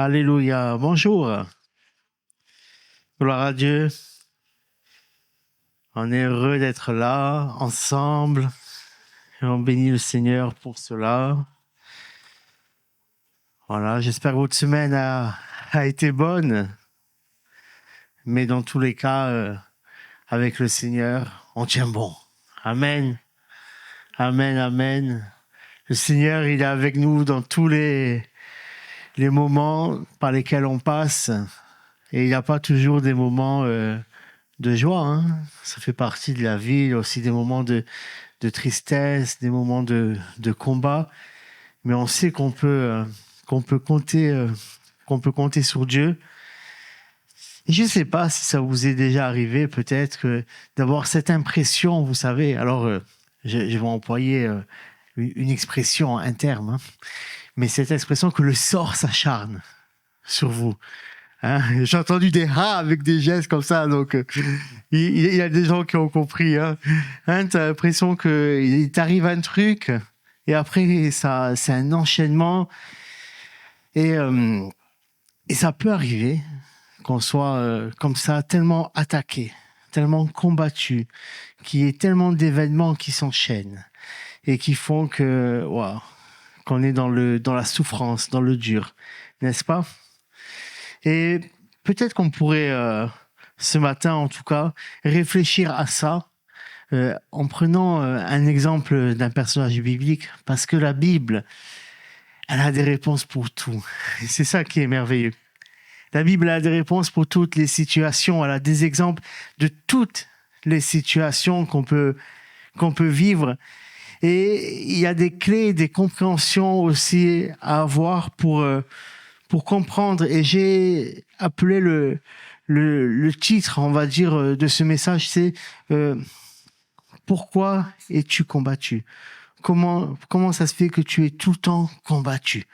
Alléluia. Bonjour. Gloire à Dieu. On est heureux d'être là, ensemble. Et on bénit le Seigneur pour cela. Voilà, j'espère que votre semaine a été bonne. Mais dans tous les cas, avec le Seigneur, on tient bon. Amen. Amen, amen. Le Seigneur, il est avec nous dans tous les moments par lesquels on passe. Et il n'y a pas toujours des moments de joie. Hein. Ça fait partie de la vie. Il y a aussi des moments de tristesse, des moments de combat. Mais on sait qu'on peut compter sur Dieu. Et je ne sais pas si ça vous est déjà arrivé, peut-être, d'avoir cette impression, vous savez. Alors, je vais employer une expression, un terme, hein, mais cette expression que le sort s'acharne sur vous. Hein, j'ai entendu des avec des gestes comme ça, donc il y a des gens qui ont compris. Hein, tu as l'impression qu'il t'arrive un truc et après, ça, c'est un enchaînement. Et ça peut arriver qu'on soit comme ça, tellement attaqué, tellement combattu, qu'il y ait tellement d'événements qui s'enchaînent et qui font qu'on est dans la souffrance, dans le dur, n'est-ce pas ? Et peut-être qu'on pourrait, ce matin en tout cas, réfléchir à ça en prenant un exemple d'un personnage biblique, parce que la Bible, elle a des réponses pour tout. Et c'est ça qui est merveilleux. La Bible a des réponses pour toutes les situations. Elle a des exemples de toutes les situations qu'on peut vivre. Et il y a des clés, des compréhensions aussi à avoir pour comprendre. Et j'ai appelé le titre, on va dire, de ce message, c'est pourquoi es-tu combattu ? Comment ça se fait que tu es tout le temps combattu ?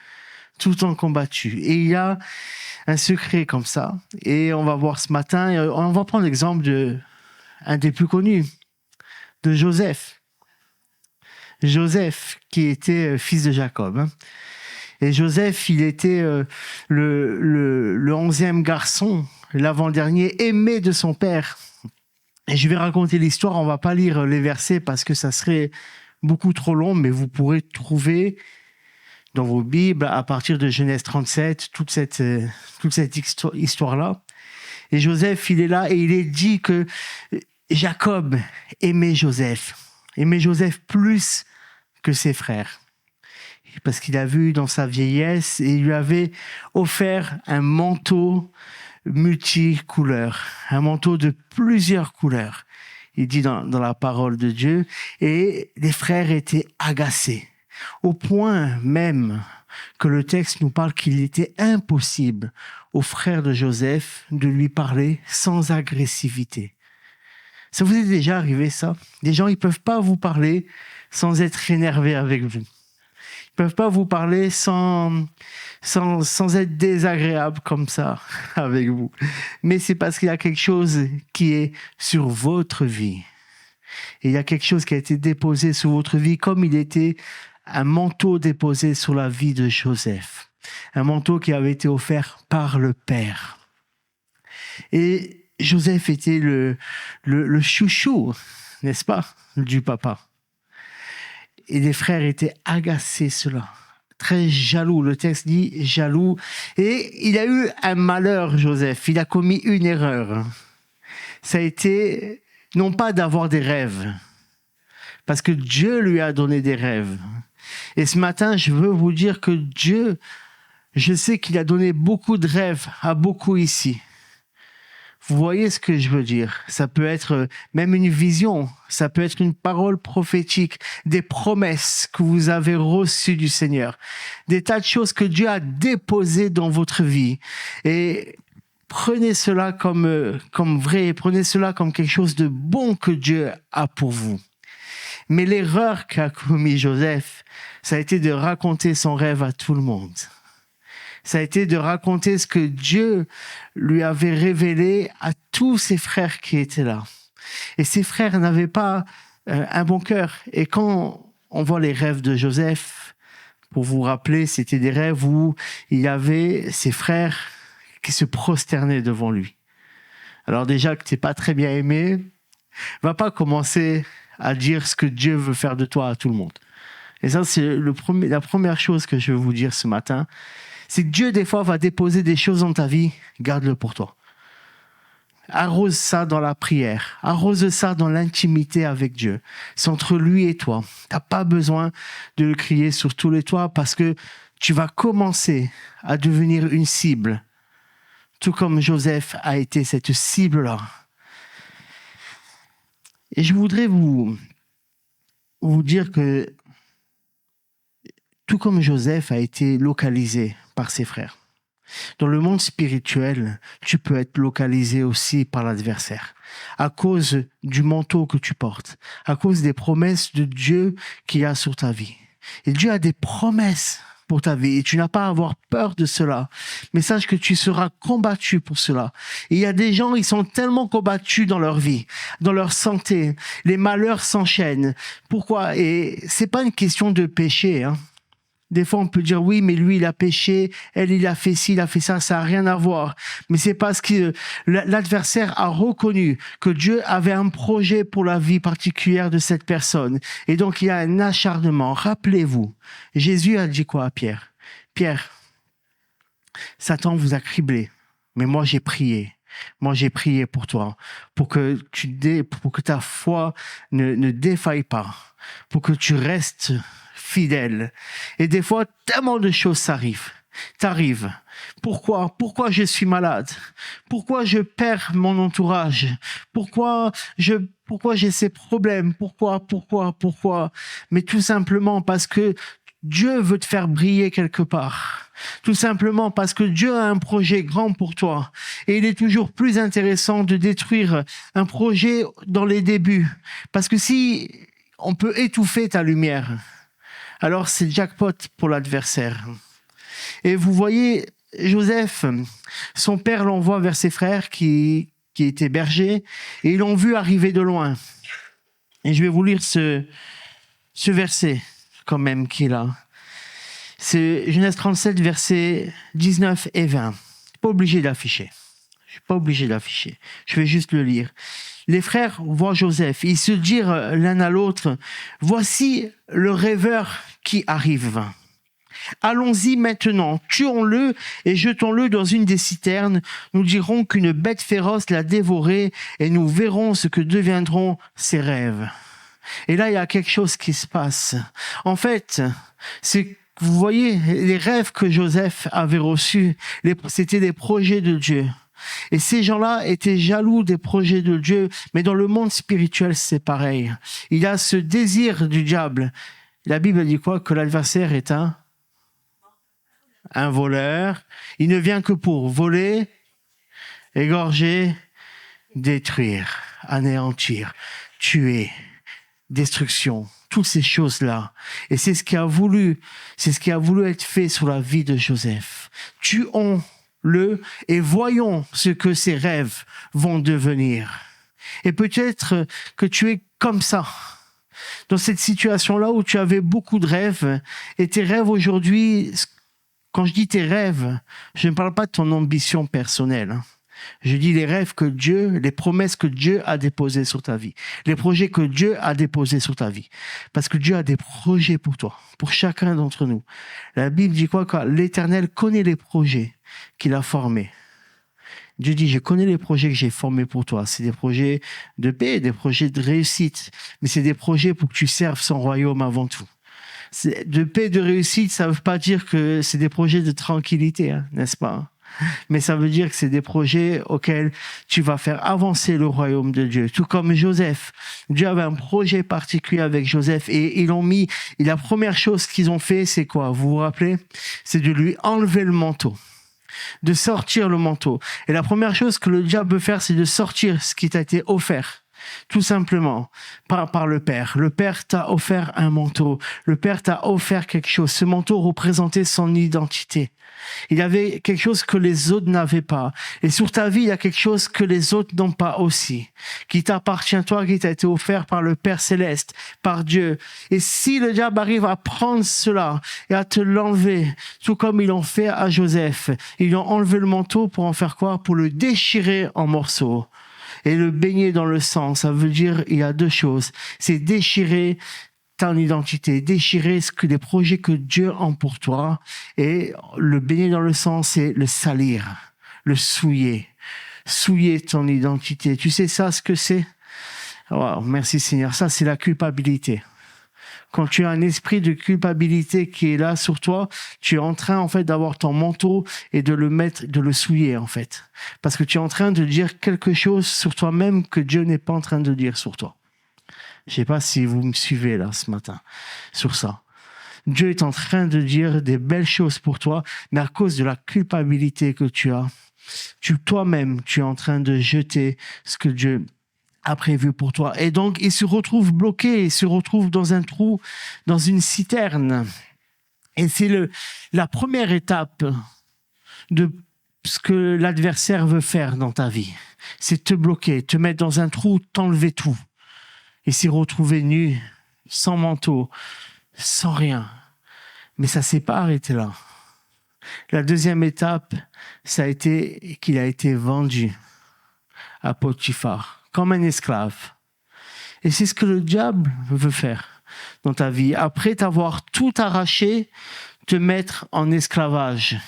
Tout le temps combattu. Et il y a un secret comme ça. Et on va voir ce matin, on va prendre l'exemple d'un des plus connus, de Joseph. Joseph, qui était fils de Jacob. Hein. Et Joseph, il était le 11e garçon, l'avant-dernier, aimé de son père. Et je vais raconter l'histoire, on va pas lire les versets parce que ça serait beaucoup trop long, mais vous pourrez trouver dans vos Bibles, à partir de Genèse 37, toute cette histoire-là. Et Joseph, il est là et il est dit que Jacob aimait Joseph plus que ses frères. Parce qu'il a vu dans sa vieillesse et il lui avait offert un manteau multicouleur, un manteau de plusieurs couleurs. Il dit dans la parole de Dieu, et les frères étaient agacés. Au point même que le texte nous parle qu'il était impossible aux frères de Joseph de lui parler sans agressivité. Ça vous est déjà arrivé ça ? Des gens, ils peuvent pas vous parler sans être énervés avec vous. Ils peuvent pas vous parler sans être désagréables comme ça avec vous. Mais c'est parce qu'il y a quelque chose qui est sur votre vie. Et il y a quelque chose qui a été déposé sur votre vie comme il était un manteau déposé sur la vie de Joseph. Un manteau qui avait été offert par le Père. Et Joseph était le chouchou, n'est-ce pas, du papa. Et les frères étaient agacés cela. Très jaloux. Le texte dit jaloux. Et il a eu un malheur, Joseph. Il a commis une erreur. Ça a été, non pas d'avoir des rêves, parce que Dieu lui a donné des rêves. Et ce matin, je veux vous dire que Dieu, je sais qu'il a donné beaucoup de rêves à beaucoup ici. Vous voyez ce que je veux dire ? Ça peut être même une vision, ça peut être une parole prophétique, des promesses que vous avez reçues du Seigneur, des tas de choses que Dieu a déposées dans votre vie. Et prenez cela comme vrai, prenez cela comme quelque chose de bon que Dieu a pour vous. Mais l'erreur qu'a commis Joseph, ça a été de raconter son rêve à tout le monde. Ça a été de raconter ce que Dieu lui avait révélé à tous ses frères qui étaient là. Et ses frères n'avaient pas un bon cœur. Et quand on voit les rêves de Joseph, Pour vous rappeler, c'était des rêves où il y avait ses frères qui se prosternaient devant lui. Alors déjà que tu n'es pas très bien aimé, va pas commencer à dire ce que Dieu veut faire de toi à tout le monde. Et ça, c'est la première chose que je veux vous dire ce matin. C'est que Dieu, des fois, va déposer des choses dans ta vie, garde-le pour toi. Arrose ça dans la prière. Arrose ça dans l'intimité avec Dieu. C'est entre lui et toi. Tu n'as pas besoin de le crier sur tous les toits parce que tu vas commencer à devenir une cible. Tout comme Joseph a été cette cible-là. Et je voudrais vous dire que tout comme Joseph a été localisé par ses frères, dans le monde spirituel, tu peux être localisé aussi par l'adversaire, à cause du manteau que tu portes, à cause des promesses de Dieu qu'il y a sur ta vie. Et Dieu a des promesses pour ta vie et tu n'as pas à avoir peur de cela. Mais sache que tu seras combattu pour cela. Et il y a des gens, ils sont tellement combattus dans leur vie, dans leur santé. Les malheurs s'enchaînent. Pourquoi? Et c'est pas une question de péché, hein. Des fois, on peut dire, oui, mais lui, il a péché, elle, il a fait ci, il a fait ça n'a rien à voir. Mais c'est parce que l'adversaire a reconnu que Dieu avait un projet pour la vie particulière de cette personne. Et donc, il y a un acharnement. Rappelez-vous, Jésus a dit quoi à Pierre? Pierre, Satan vous a criblé, mais moi, j'ai prié. Moi, j'ai prié pour toi, pour que ta foi ne défaille pas, pour que tu restes fidèle. Et des fois, tellement de choses t'arrivent. Pourquoi je suis malade? Pourquoi je perds mon entourage? Pourquoi j'ai ces problèmes? Pourquoi? Mais tout simplement parce que Dieu veut te faire briller quelque part. Tout simplement parce que Dieu a un projet grand pour toi. Et il est toujours plus intéressant de détruire un projet dans les débuts. Parce que si on peut étouffer ta lumière, alors c'est jackpot pour l'adversaire. Et vous voyez, Joseph, son père l'envoie vers ses frères qui étaient bergers, et ils l'ont vu arriver de loin. Et je vais vous lire ce verset, quand même, qui est là. C'est Genèse 37, versets 19 et 20. Je ne suis pas obligé d'afficher. Je vais juste le lire. Les frères voient Joseph. Ils se dirent l'un à l'autre, « Voici le rêveur qui arrive. Allons-y maintenant, tuons-le et jetons-le dans une des citernes. Nous dirons qu'une bête féroce l'a dévoré et nous verrons ce que deviendront ses rêves. » Et là, il y a quelque chose qui se passe. En fait, vous voyez, les rêves que Joseph avait reçus, c'était des projets de Dieu. Et ces gens-là étaient jaloux des projets de Dieu, mais dans le monde spirituel, c'est pareil. Il y a ce désir du diable. La Bible dit quoi? Que l'adversaire est un voleur. Il ne vient que pour voler, égorger, détruire, anéantir, tuer, destruction, toutes ces choses-là. Et c'est ce qui a voulu être fait sur la vie de Joseph. Tuons-le et voyons ce que ses rêves vont devenir. Et peut-être que tu es comme ça, dans cette situation-là où tu avais beaucoup de rêves, et tes rêves aujourd'hui, quand je dis tes rêves, je ne parle pas de ton ambition personnelle. Je dis les rêves que Dieu, les promesses que Dieu a déposées sur ta vie, les projets que Dieu a déposés sur ta vie. Parce que Dieu a des projets pour toi, pour chacun d'entre nous. La Bible dit quoi? Que l'Éternel connaît les projets qu'il a formés. Dieu dit, je connais les projets que j'ai formés pour toi. C'est des projets de paix, des projets de réussite. Mais c'est des projets pour que tu serves son royaume avant tout. De paix, de réussite, ça ne veut pas dire que c'est des projets de tranquillité, hein, n'est-ce pas? Mais ça veut dire que c'est des projets auxquels tu vas faire avancer le royaume de Dieu. Tout comme Joseph. Dieu avait un projet particulier avec Joseph et la première chose qu'ils ont fait, c'est quoi? Vous vous rappelez? C'est de lui enlever le manteau. De sortir le manteau. Et la première chose que le diable veut faire, c'est de sortir ce qui t'a été offert. Tout simplement, par le Père. Le Père t'a offert un manteau. Le Père t'a offert quelque chose. Ce manteau représentait son identité. Il y avait quelque chose que les autres n'avaient pas. Et sur ta vie, il y a quelque chose que les autres n'ont pas aussi. Qui t'appartient toi, qui t'a été offert par le Père Céleste, par Dieu. Et si le diable arrive à prendre cela et à te l'enlever, tout comme ils l'ont fait à Joseph, ils lui ont enlevé le manteau pour en faire quoi? Pour le déchirer en morceaux. Et le baigner dans le sang, ça veut dire, il y a deux choses. C'est déchirer ton identité, déchirer les projets que Dieu a pour toi. Et le baigner dans le sang, c'est le salir, le souiller ton identité. Tu sais ça, ce que c'est? Wow, merci Seigneur. Ça, c'est la culpabilité. Quand tu as un esprit de culpabilité qui est là sur toi, tu es en train, en fait, d'avoir ton manteau et de le souiller, en fait. Parce que tu es en train de dire quelque chose sur toi-même que Dieu n'est pas en train de dire sur toi. Je sais pas si vous me suivez là ce matin sur ça. Dieu est en train de dire des belles choses pour toi, mais à cause de la culpabilité que tu as, toi-même, tu es en train de jeter ce que Dieu a prévu pour toi. Et donc, il se retrouve bloqué, il se retrouve dans un trou, dans une citerne. Et c'est la première étape de ce que l'adversaire veut faire dans ta vie. C'est te bloquer, te mettre dans un trou, t'enlever tout. Et s'y retrouver nu, sans manteau, sans rien. Mais ça s'est pas arrêté là. La deuxième étape, ça a été qu'il a été vendu à Potiphar, comme un esclave. Et c'est ce que le diable veut faire dans ta vie. Après t'avoir tout arraché, te mettre en esclavage.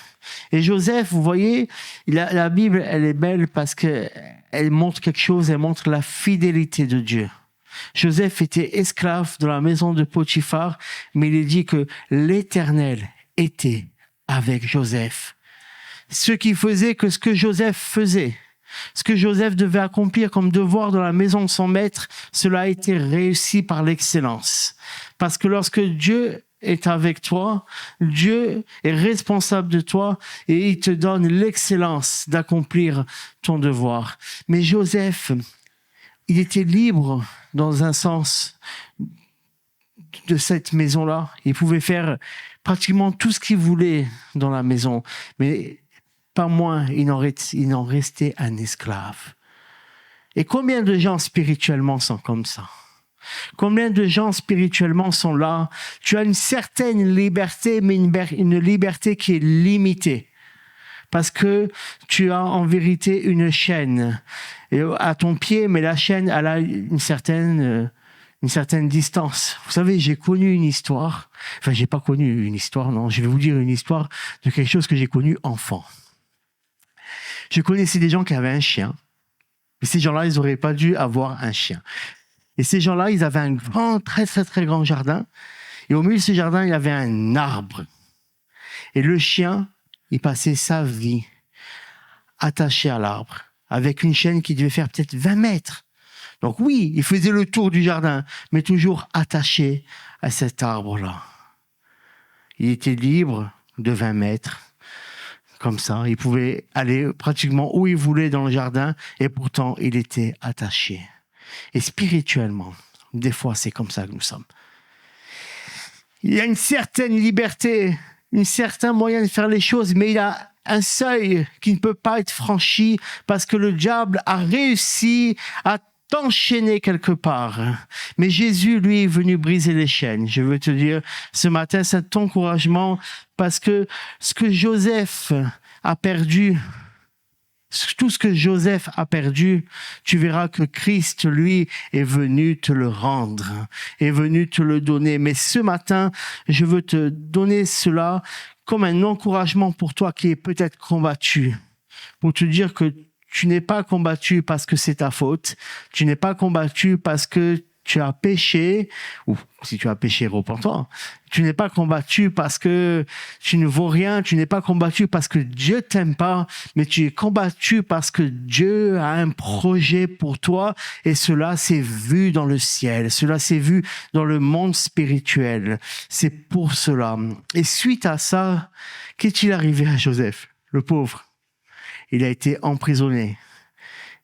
Et Joseph, vous voyez, la Bible, elle est belle parce qu'elle montre quelque chose, elle montre la fidélité de Dieu. Joseph était esclave dans la maison de Potiphar, mais il est dit que l'Éternel était avec Joseph. Ce qui faisait que ce que Joseph faisait, ce que Joseph devait accomplir comme devoir dans la maison de son maître, cela a été réussi par l'excellence. Parce que lorsque Dieu est avec toi, Dieu est responsable de toi et il te donne l'excellence d'accomplir ton devoir. Mais Joseph, il était libre dans un sens de cette maison-là. Il pouvait faire pratiquement tout ce qu'il voulait dans la maison. Mais pas moins, il n'en restait un esclave. Et combien de gens spirituellement sont comme ça? Combien de gens spirituellement sont là? Tu as une certaine liberté, mais une liberté qui est limitée. Parce que tu as en vérité une chaîne à ton pied, mais la chaîne, elle a une certaine distance. Vous savez, j'ai connu une histoire. Enfin, j'ai pas connu une histoire, non. Je vais vous dire une histoire de quelque chose que j'ai connu enfant. Je connaissais des gens qui avaient un chien. Et ces gens-là, ils n'auraient pas dû avoir un chien. Et ces gens-là, ils avaient un grand, très, très, très grand jardin. Et au milieu de ce jardin, il y avait un arbre. Et le chien, il passait sa vie attaché à l'arbre, avec une chaîne qui devait faire peut-être 20 mètres. Donc oui, il faisait le tour du jardin, mais toujours attaché à cet arbre-là. Il était libre de 20 mètres, comme ça. Il pouvait aller pratiquement où il voulait dans le jardin, et pourtant, il était attaché. Et spirituellement, des fois, c'est comme ça que nous sommes. Il y a une certaine liberté, un certain moyen de faire les choses, mais il y a un seuil qui ne peut pas être franchi parce que le diable a réussi à t'enchaîner quelque part. Mais Jésus, lui, est venu briser les chaînes. Je veux te dire, ce matin, c'est un encouragement parce que ce que Joseph a perdu, tout ce que Joseph a perdu, tu verras que Christ, lui, est venu te le rendre, est venu te le donner. Mais ce matin, je veux te donner cela comme un encouragement pour toi qui est peut-être combattu, pour te dire que tu n'es pas combattu parce que c'est ta faute, tu n'es pas combattu parce que tu as péché, ou si tu as péché, repens-toi. Tu n'es pas combattu parce que tu ne vaux rien, tu n'es pas combattu parce que Dieu t'aime pas, mais tu es combattu parce que Dieu a un projet pour toi et cela s'est vu dans le ciel, cela s'est vu dans le monde spirituel. C'est pour cela. Et suite à ça, qu'est-il arrivé à Joseph, le pauvre? Il a été emprisonné.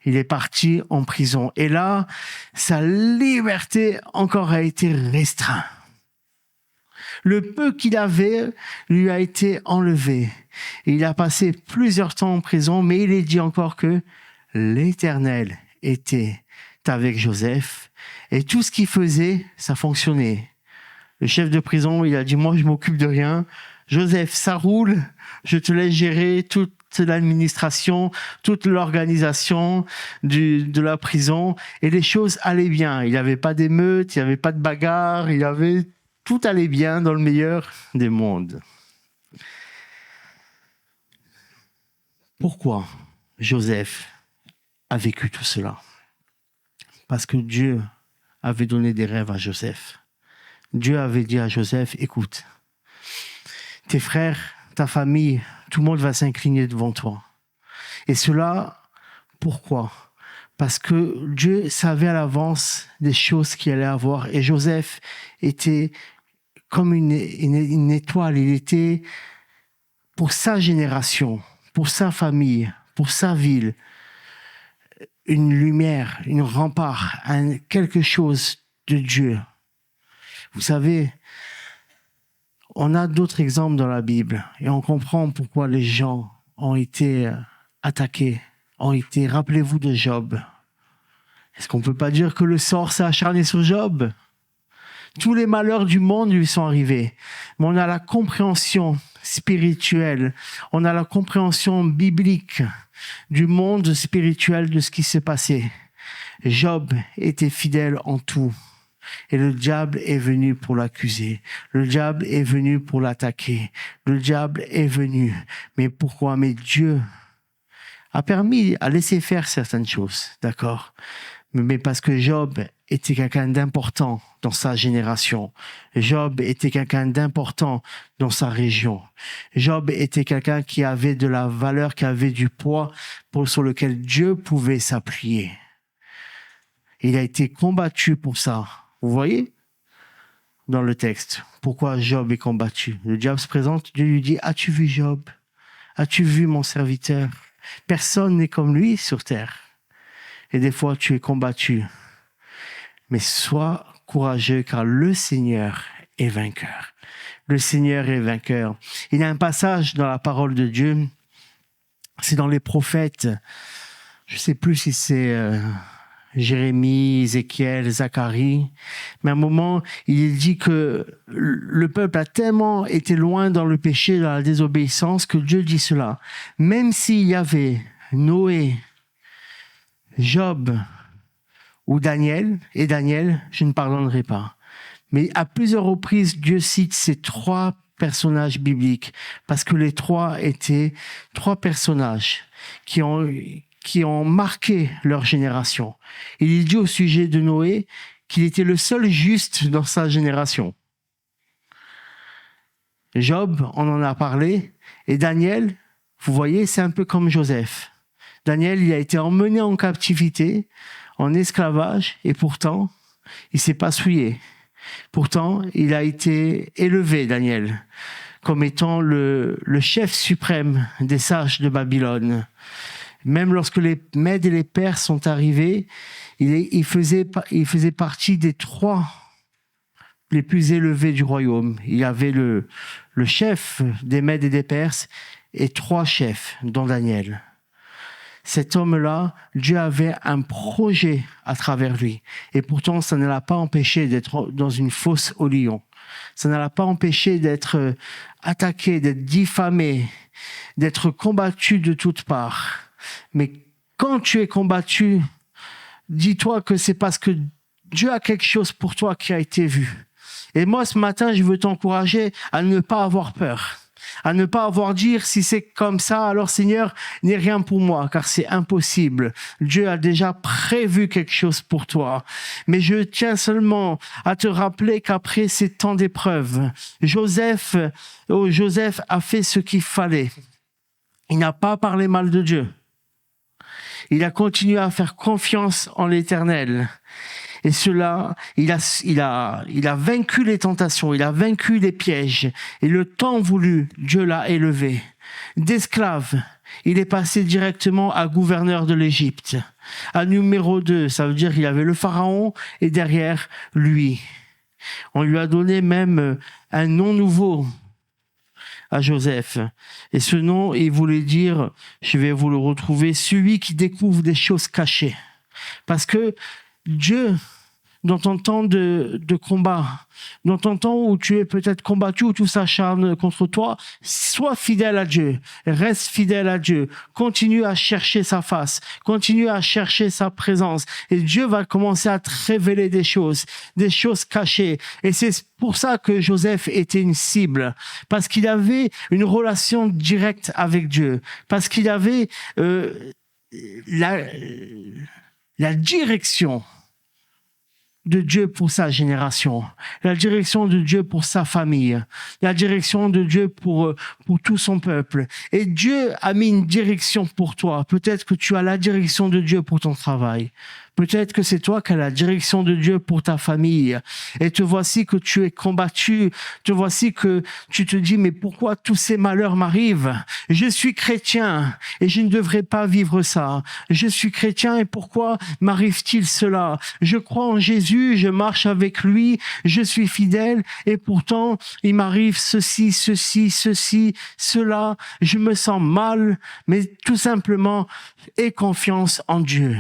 il est parti en prison. Et là, sa liberté encore a été restreinte. Le peu qu'il avait lui a été enlevé. Il a passé plusieurs temps en prison, mais il est dit encore que l'Éternel était avec Joseph et tout ce qu'il faisait, ça fonctionnait. Le chef de prison, il a dit, moi, je m'occupe de rien. Joseph, ça roule. Je te laisse gérer toute l'administration, toute l'organisation de la prison. Et les choses allaient bien. Il n'y avait pas d'émeute, il n'y avait pas de bagarre, tout allait bien dans le meilleur des mondes. Pourquoi Joseph a vécu tout cela? Parce que Dieu avait donné des rêves à Joseph. Dieu avait dit à Joseph, écoute, tes frères, ta famille, tout le monde va s'incliner devant toi. Et cela, pourquoi? Parce que Dieu savait à l'avance des choses qu'il allait avoir. Et Joseph était comme une étoile. Il était pour sa génération, pour sa famille, pour sa ville, une lumière, une rempart, quelque chose de Dieu. Vous savez, on a d'autres exemples dans la Bible et on comprend pourquoi les gens ont été attaqués, rappelez-vous de Job. Est-ce qu'on ne peut pas dire que le sort s'est acharné sur Job? Tous les malheurs du monde lui sont arrivés. Mais on a la compréhension spirituelle, on a la compréhension biblique du monde spirituel de ce qui s'est passé. Job était fidèle en tout. Et le diable est venu pour l'accuser. Le diable est venu pour l'attaquer. Le diable est venu. Mais pourquoi? Mais Dieu a laissé faire certaines choses, d'accord? Mais parce que Job était quelqu'un d'important dans sa génération. Job était quelqu'un d'important dans sa région. Job était quelqu'un qui avait de la valeur, qui avait du poids sur lequel Dieu pouvait s'appuyer. Il a été combattu pour ça. Vous voyez dans le texte pourquoi Job est combattu. Le diable se présente, Dieu lui dit, as-tu vu Job? As-tu vu mon serviteur? Personne n'est comme lui sur terre. Et des fois, tu es combattu. Mais sois courageux car le Seigneur est vainqueur. Le Seigneur est vainqueur. Il y a un passage dans la parole de Dieu, c'est dans les prophètes, je ne sais plus si c'est Jérémie, Ézéchiel, Zacharie, mais à un moment, il dit que le peuple a tellement été loin dans le péché, dans la désobéissance, que Dieu dit cela. Même s'il y avait Noé, Job ou Daniel, je ne pardonnerai pas. Mais à plusieurs reprises, Dieu cite ces trois personnages bibliques, parce que les trois étaient trois personnages qui ont marqué leur génération. Il dit au sujet de Noé qu'il était le seul juste dans sa génération. Job, on en a parlé, et Daniel, vous voyez, c'est un peu comme Joseph. Daniel, il a été emmené en captivité, en esclavage, et pourtant, il s'est pas souillé. Pourtant, il a été élevé, Daniel, comme étant le chef suprême des sages de Babylone. Même lorsque les Mèdes et les Perses sont arrivés, il faisait partie des trois les plus élevés du royaume. Il y avait le chef des Mèdes et des Perses et trois chefs, dont Daniel. Cet homme-là, Dieu avait un projet à travers lui. Et pourtant, ça ne l'a pas empêché d'être dans une fosse aux lions. Ça ne l'a pas empêché d'être attaqué, d'être diffamé, d'être combattu de toutes parts. Mais quand tu es combattu, dis-toi que c'est parce que Dieu a quelque chose pour toi qui a été vu. Et moi, ce matin, je veux t'encourager à ne pas avoir peur, à ne pas avoir dire si c'est comme ça, alors Seigneur, n'est rien pour moi, car c'est impossible. Dieu a déjà prévu quelque chose pour toi. Mais je tiens seulement à te rappeler qu'après ces temps d'épreuve, Joseph a fait ce qu'il fallait. Il n'a pas parlé mal de Dieu. Il a continué à faire confiance en l'Éternel. Et cela, il a vaincu les tentations, il a vaincu les pièges. Et le temps voulu, Dieu l'a élevé. D'esclave, il est passé directement à gouverneur de l'Égypte. À numéro 2, ça veut dire qu'il y avait le pharaon et derrière lui. On lui a donné même un nom nouveau à Joseph. Et ce nom, il voulait dire, je vais vous le retrouver, celui qui découvre des choses cachées. Parce que Dieu, dans ton temps de combat, dans ton temps où tu es peut-être combattu, où tout s'acharne contre toi, sois fidèle à Dieu, reste fidèle à Dieu, continue à chercher sa face, continue à chercher sa présence, et Dieu va commencer à te révéler des choses cachées. Et c'est pour ça que Joseph était une cible, parce qu'il avait une relation directe avec Dieu, parce qu'il avait la direction de Dieu pour sa génération, la direction de Dieu pour sa famille, la direction de Dieu pour tout son peuple. Et Dieu a mis une direction pour toi. Peut-être que tu as la direction de Dieu pour ton travail. Peut-être que c'est toi qui as la direction de Dieu pour ta famille. Et te voici que tu es combattu. Te voici que tu te dis, mais pourquoi tous ces malheurs m'arrivent? Je suis chrétien et je ne devrais pas vivre ça. Je suis chrétien et pourquoi m'arrive-t-il cela? Je crois en Jésus, je marche avec lui, je suis fidèle et pourtant il m'arrive ceci, cela. Je me sens mal, mais tout simplement, aie confiance en Dieu.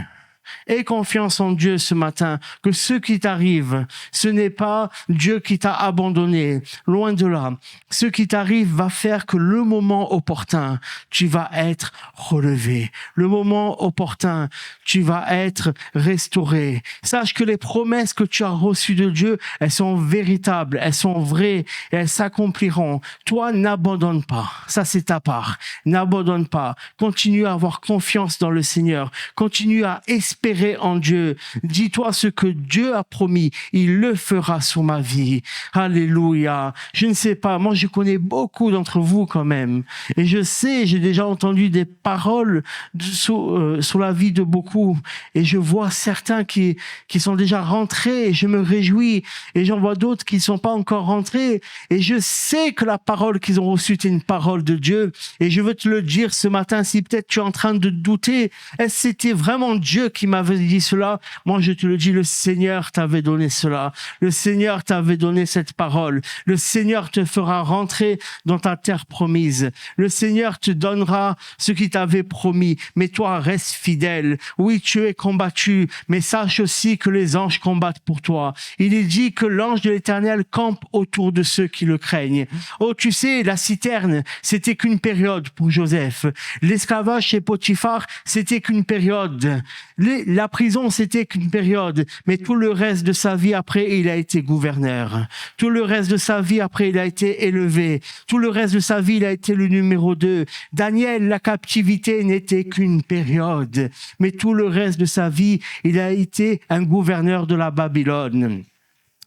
Aie confiance en Dieu ce matin, que ce qui t'arrive, ce n'est pas Dieu qui t'a abandonné, loin de là. Ce qui t'arrive va faire que le moment opportun, tu vas être relevé. Le moment opportun, tu vas être restauré. Sache que les promesses que tu as reçues de Dieu, elles sont véritables, elles sont vraies et elles s'accompliront. Toi, n'abandonne pas. Ça, c'est ta part. N'abandonne pas. Continue à avoir confiance dans le Seigneur. Continue à espérer en Dieu. Dis-toi ce que Dieu a promis. Il le fera sur ma vie. Alléluia. Je ne sais pas. Moi, je connais beaucoup d'entre vous quand même. Et je sais, j'ai déjà entendu des paroles sur la vie de beaucoup. Et je vois certains qui sont déjà rentrés et je me réjouis. Et j'en vois d'autres qui ne sont pas encore rentrés. Et je sais que la parole qu'ils ont reçue est une parole de Dieu. Et je veux te le dire ce matin, si peut-être tu es en train de douter, est-ce que c'était vraiment Dieu qui m'avait dit cela? Moi, je te le dis, le Seigneur t'avait donné cela. Le Seigneur t'avait donné cette parole. Le Seigneur te fera rentrer dans ta terre promise. Le Seigneur te donnera ce qu'il t'avait promis. Mais toi, reste fidèle. Oui, tu es combattu, mais sache aussi que les anges combattent pour toi. Il est dit que l'ange de l'Éternel campe autour de ceux qui le craignent. Oh, tu sais, la citerne, c'était qu'une période pour Joseph. L'esclavage chez Potiphar, c'était qu'une période. La prison, c'était qu'une période. Mais tout le reste de sa vie après, il a été gouverneur. Tout le reste de sa vie après, il a été élevé. Tout le reste de sa vie, il a été le numéro 2. Daniel, la captivité n'était qu'une période. Mais tout le reste de sa vie, il a été un gouverneur de la Babylone.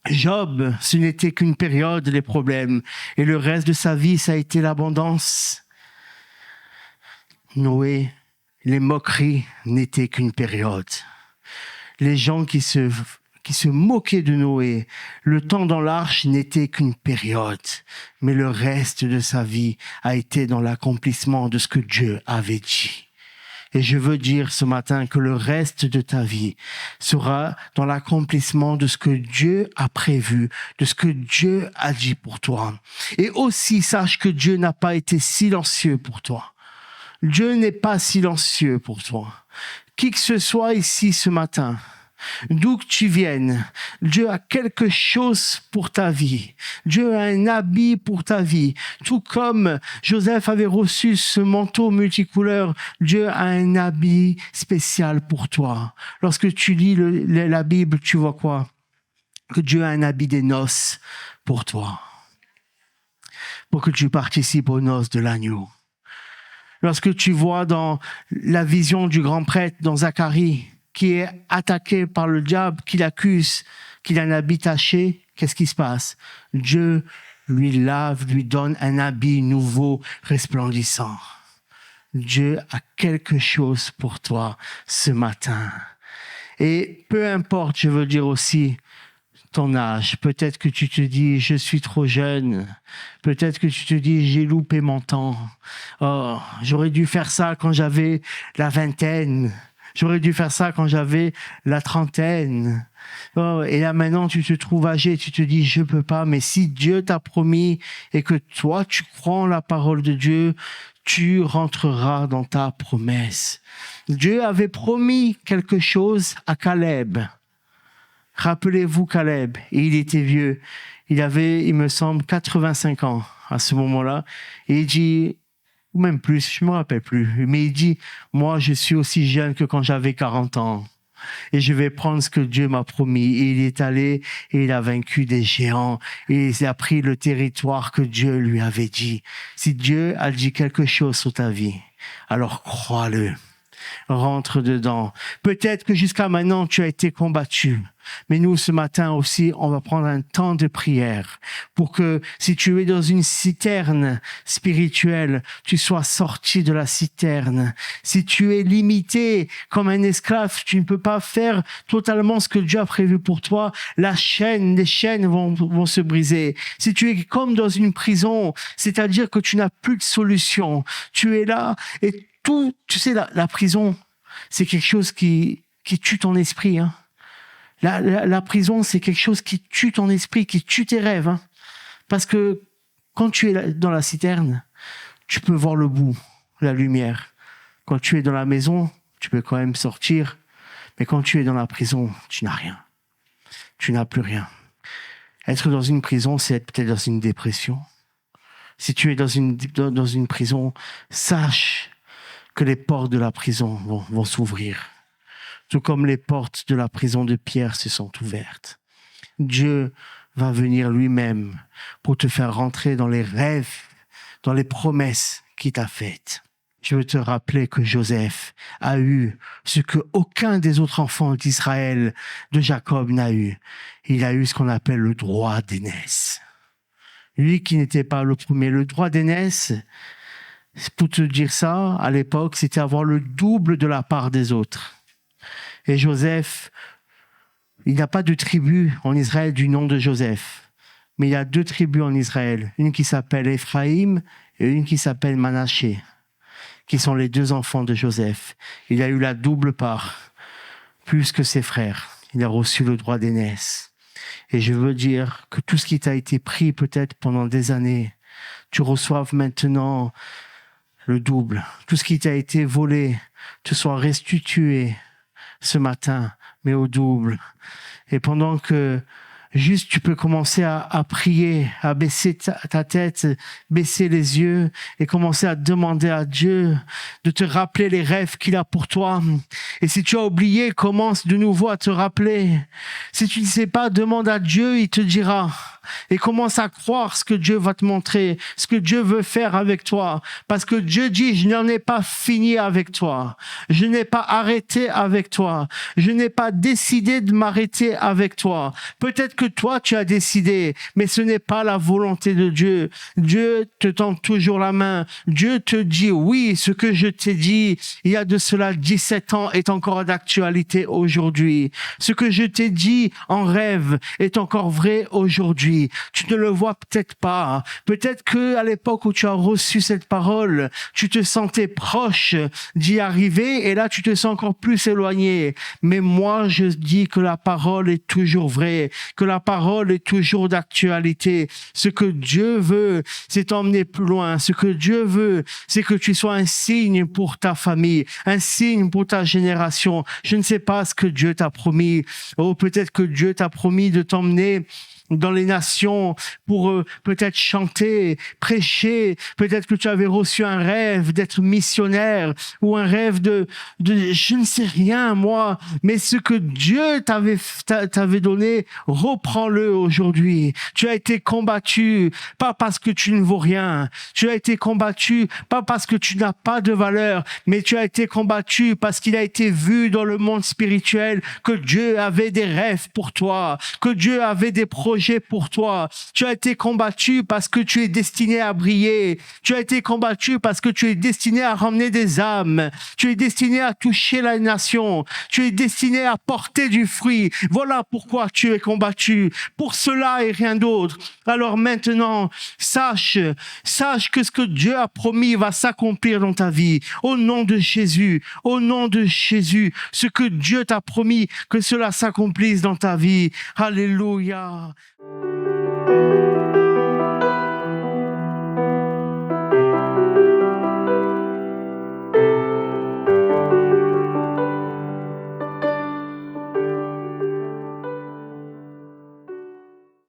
Job, ce n'était qu'une période, les problèmes. Et le reste de sa vie, ça a été l'abondance. Noé, les moqueries n'étaient qu'une période. Les gens qui se moquaient de Noé, le temps dans l'arche n'était qu'une période. Mais le reste de sa vie a été dans l'accomplissement de ce que Dieu avait dit. Et je veux dire ce matin que le reste de ta vie sera dans l'accomplissement de ce que Dieu a prévu, de ce que Dieu a dit pour toi. Et aussi, sache que Dieu n'a pas été silencieux pour toi. Dieu n'est pas silencieux pour toi. Qui que ce soit ici ce matin, d'où que tu viennes, Dieu a quelque chose pour ta vie. Dieu a un habit pour ta vie. Tout comme Joseph avait reçu ce manteau multicouleur, Dieu a un habit spécial pour toi. Lorsque tu lis la Bible, tu vois quoi? Que Dieu a un habit des noces pour toi. Pour que tu participes aux noces de l'agneau. Lorsque tu vois dans la vision du grand prêtre, dans Zacharie, qui est attaqué par le diable, qui l'accuse, qu'il a un habit taché, qu'est-ce qui se passe? Dieu lui lave, lui donne un habit nouveau, resplendissant. Dieu a quelque chose pour toi ce matin. Et peu importe, je veux dire aussi, ton âge. Peut-être que tu te dis, je suis trop jeune. Peut-être que tu te dis, j'ai loupé mon temps. Oh, j'aurais dû faire ça quand j'avais la vingtaine. J'aurais dû faire ça quand j'avais la trentaine. Oh, et là maintenant, tu te trouves âgé, tu te dis, je peux pas. Mais si Dieu t'a promis et que toi, tu crois en la parole de Dieu, tu rentreras dans ta promesse. Dieu avait promis quelque chose à Caleb. Rappelez-vous Caleb, et il était vieux. Il avait, il me semble, 85 ans à ce moment-là. Et il dit, ou même plus, je me rappelle plus, mais il dit, moi je suis aussi jeune que quand j'avais 40 ans. Et je vais prendre ce que Dieu m'a promis. Et il est allé et il a vaincu des géants. Et il a pris le territoire que Dieu lui avait dit. Si Dieu a dit quelque chose sur ta vie, alors crois-le. Rentre dedans. Peut-être que jusqu'à maintenant, tu as été combattu. Mais nous, ce matin aussi, on va prendre un temps de prière pour que si tu es dans une citerne spirituelle, tu sois sorti de la citerne. Si tu es limité comme un esclave, tu ne peux pas faire totalement ce que Dieu a prévu pour toi. Les chaînes vont se briser. Si tu es comme dans une prison, c'est-à-dire que tu n'as plus de solution. Tu es là et tout, tu sais, la prison, c'est quelque chose qui tue ton esprit, hein. La prison, c'est quelque chose qui tue ton esprit, qui tue tes rêves. Hein. Parce que quand tu es dans la citerne, tu peux voir le bout, la lumière. Quand tu es dans la maison, tu peux quand même sortir. Mais quand tu es dans la prison, tu n'as rien. Tu n'as plus rien. Être dans une prison, c'est être peut-être dans une dépression. Si tu es dans une prison, sache que les portes de la prison vont s'ouvrir. Tout comme les portes de la prison de Pierre se sont ouvertes. Dieu va venir lui-même pour te faire rentrer dans les rêves, dans les promesses qu'il t'a faites. Je veux te rappeler que Joseph a eu ce que aucun des autres enfants d'Israël, de Jacob, n'a eu. Il a eu ce qu'on appelle le droit d'aînesse. Lui qui n'était pas le premier, le droit d'aînesse, pour te dire ça, à l'époque, c'était avoir le double de la part des autres. Et Joseph, il n'y a pas de tribu en Israël du nom de Joseph. Mais il y a 2 tribus en Israël. Une qui s'appelle Ephraïm et une qui s'appelle Manassé, qui sont les 2 enfants de Joseph. Il a eu la double part, plus que ses frères. Il a reçu le droit d'aînesse. Et je veux dire que tout ce qui t'a été pris peut-être pendant des années, tu reçoives maintenant le double. Tout ce qui t'a été volé te soit restitué ce matin, mais au double. Et pendant que juste tu peux commencer à prier, à baisser ta tête, baisser les yeux et commencer à demander à Dieu de te rappeler les rêves qu'il a pour toi. Et si tu as oublié, commence de nouveau à te rappeler. Si tu ne sais pas, demande à Dieu, il te dira. Et commence à croire ce que Dieu va te montrer, ce que Dieu veut faire avec toi. Parce que Dieu dit, je n'en ai pas fini avec toi. Je n'ai pas arrêté avec toi. Je n'ai pas décidé de m'arrêter avec toi. Peut-être que toi, tu as décidé, mais ce n'est pas la volonté de Dieu. Dieu te tend toujours la main. Dieu te dit, oui, ce que je t'ai dit il y a de cela 17 ans est encore d'actualité aujourd'hui. Ce que je t'ai dit en rêve est encore vrai aujourd'hui. Tu ne le vois peut-être pas. Peut-être que à l'époque où tu as reçu cette parole, tu te sentais proche d'y arriver et là tu te sens encore plus éloigné. Mais moi, je dis que la parole est toujours vraie, que la parole est toujours d'actualité. Ce que Dieu veut, c'est t'emmener plus loin. Ce que Dieu veut, c'est que tu sois un signe pour ta famille, un signe pour ta génération. Je ne sais pas ce que Dieu t'a promis. Oh, peut-être que Dieu t'a promis de t'emmener dans les nations pour peut-être chanter, prêcher. Peut-être que tu avais reçu un rêve d'être missionnaire ou un rêve de je ne sais rien, moi. Mais ce que Dieu t'avait donné, reprends-le aujourd'hui. Tu as été combattu, pas parce que tu ne vaux rien. Tu as été combattu, pas parce que tu n'as pas de valeur, mais tu as été combattu parce qu'il a été vu dans le monde spirituel que Dieu avait des rêves pour toi, que Dieu avait des projets projet pour toi. Tu as été combattu parce que tu es destiné à briller. Tu as été combattu parce que tu es destiné à ramener des âmes. Tu es destiné à toucher la nation. Tu es destiné à porter du fruit. Voilà pourquoi tu es combattu. Pour cela et rien d'autre. Alors maintenant, sache que ce que Dieu a promis va s'accomplir dans ta vie. Au nom de Jésus, au nom de Jésus, ce que Dieu t'a promis, que cela s'accomplisse dans ta vie. Alléluia.